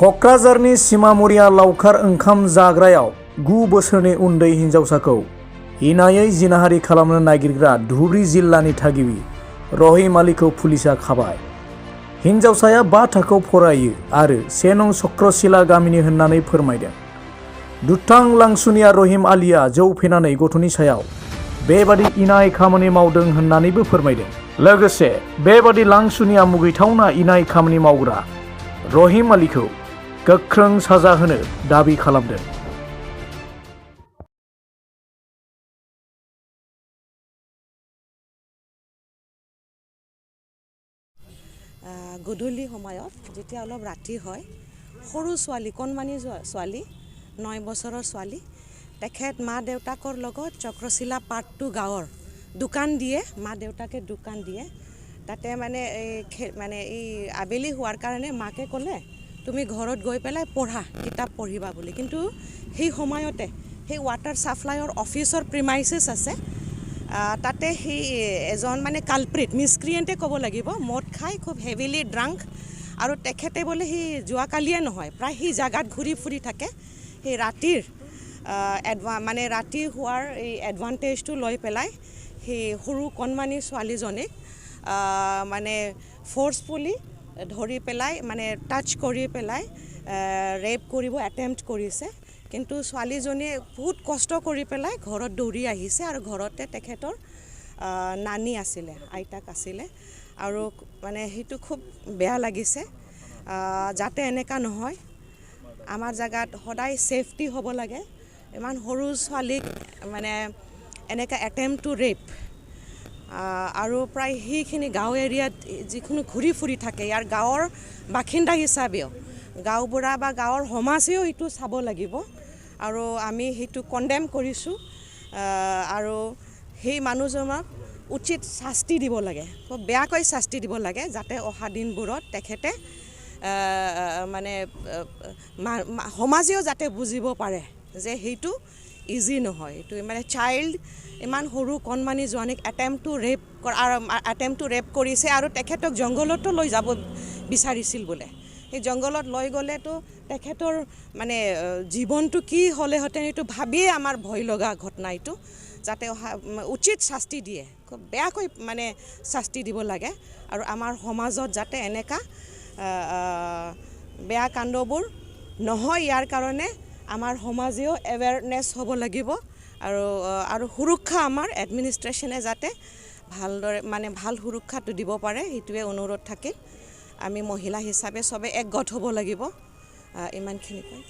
क'क्राझारनि सिमामुरिया लावखार ओंखाम जाग्रायाव 9 बोसोरनि उन्दै हिन्जावसाखौ इनायै जिनाहारि खालामनो नागिरग्रा धुबुरी जिल्लानि थागिबि रहिम आलीखौ पुलिसा खाबाय। हिन्जावसाया 5 थाखोआव फरायो आरो 1 नं चक्रशिला गामिनि होननानै फोरमायदों। दुथां लांसुनिया रहिम आलीया जौ फेनानै गथ'नि सायाव बेबादि इनाय खामानि मावदों होननानैबो फोरमायदों। लोगोसे बेबादि लांसुनिया मुगैथावना इनाय खामानि मावग्रा रहिम आलीखौ गोख्रों साजा होनो दाबि खालामदों। গধূলি সময়ত যেতিয়া অলপ ৰাতি হয়, সৰু ছোৱালী কণমানি ছোৱালী 9 বছৰৰ ছোৱালী তেখেত মা দেউতাকৰ লগত চক্ৰশিলা পাৰ্ট 2 গাঁৱৰ দোকান দিয়ে, মা দেউতাকে দোকান দিয়ে। তাতে মানে এই আবেলি হোৱাৰ কাৰণে মাকে ক'লে তুমি ঘৰত গৈ পেলাই পঢ়া, কিতাপ পঢ়িবা বুলি। কিন্তু সেই সময়তে সেই ৱাটাৰ ছাপ্লাইৰ অফিচৰ প্ৰিমাইচেছ আছে, তাতে সেই এজন মানে কালপ্ৰিট মিছক্ৰিয়েণ্টে ক'ব লাগিব, মদ খাই খুব হেভিলি ড্ৰাংক, আৰু তেখেতে বোলে সি যোৱাকালিয়ে নহয় প্ৰায় সেই জাগাত ঘূৰি ফুৰি থাকে। সেই ৰাতিৰ মানে ৰাতি হোৱাৰ এই এডভান্টেজটো লৈ পেলাই সেই সৰু কণমানি ছোৱালীজনীক মানে ফ'ৰ্চফুলি ধৰি পেলাই মানে টাচ কৰি পেলাই ৰেপ কৰিব এটেম্প্ট কৰিছে। কিন্তু ছোৱালীজনীয়ে বহুত কষ্ট কৰি পেলাই ঘৰত দৌৰি আহিছে আৰু ঘৰতে তেখেতৰ নানী আছিলে, আইতাক আছিলে, আৰু মানে সেইটো খুব বেয়া লাগিছে। যাতে এনেকুৱা নহয়, আমাৰ জাগাত সদায় ছেফটি হ'ব লাগে। ইমান সৰু ছোৱালীক মানে এনেকুৱা এটেম্প্ট টু ৰেপ, আৰু প্ৰায় সেইখিনি গাঁও এৰিয়াত যিখিনি ঘূৰি ফুৰি থাকে, ইয়াৰ গাঁৱৰ বাসিন্দা হিচাপেও গাঁওবুঢ়া বা গাঁৱৰ সমাজেও এইটো চাব লাগিব, আৰু আমি সেইটো কণ্ডেম কৰিছোঁ। আৰু সেই মানুহজনক উচিত শাস্তি দিব লাগে, খুব বেয়াকৈ শাস্তি দিব লাগে, যাতে অহা দিনবোৰত তেখেতে মানে সমাজেও যাতে বুজিব পাৰে যে সেইটো ইজি নহয়। এইটো মানে চাইল্ড, ইমান সৰু কণমানি জোৱানীক এটেম্প্ট টু ৰেপ কৰিছে, আৰু তেখেতক জংঘলতো লৈ যাব বিচাৰিছিল বোলে। সেই জংঘলত লৈ গ'লেতো তেখেতৰ মানে জীৱনটো কি হ'লেহেঁতেন, এইটো ভাবিয়ে আমাৰ ভয় লগা ঘটনা এইটো। যাতে উচিত শাস্তি দিয়ে, খুব বেয়াকৈ মানে শাস্তি দিব লাগে, আৰু আমাৰ সমাজত যাতে এনেকুৱা বেয়া কাণ্ডবোৰ নহয়, ইয়াৰ কাৰণে আমাৰ সমাজেও এৱেৰনেছ হ'ব লাগিব, আৰু সুৰক্ষা আমাৰ এডমিনিষ্ট্ৰেশ্যনে যাতে ভালদৰে মানে ভাল সুৰক্ষাটো দিব পাৰে, সেইটোৱে অনুৰোধ থাকিল। আমি মহিলা হিচাপে চবে একগোট হ'ব লাগিব, ইমানখিনি কৈ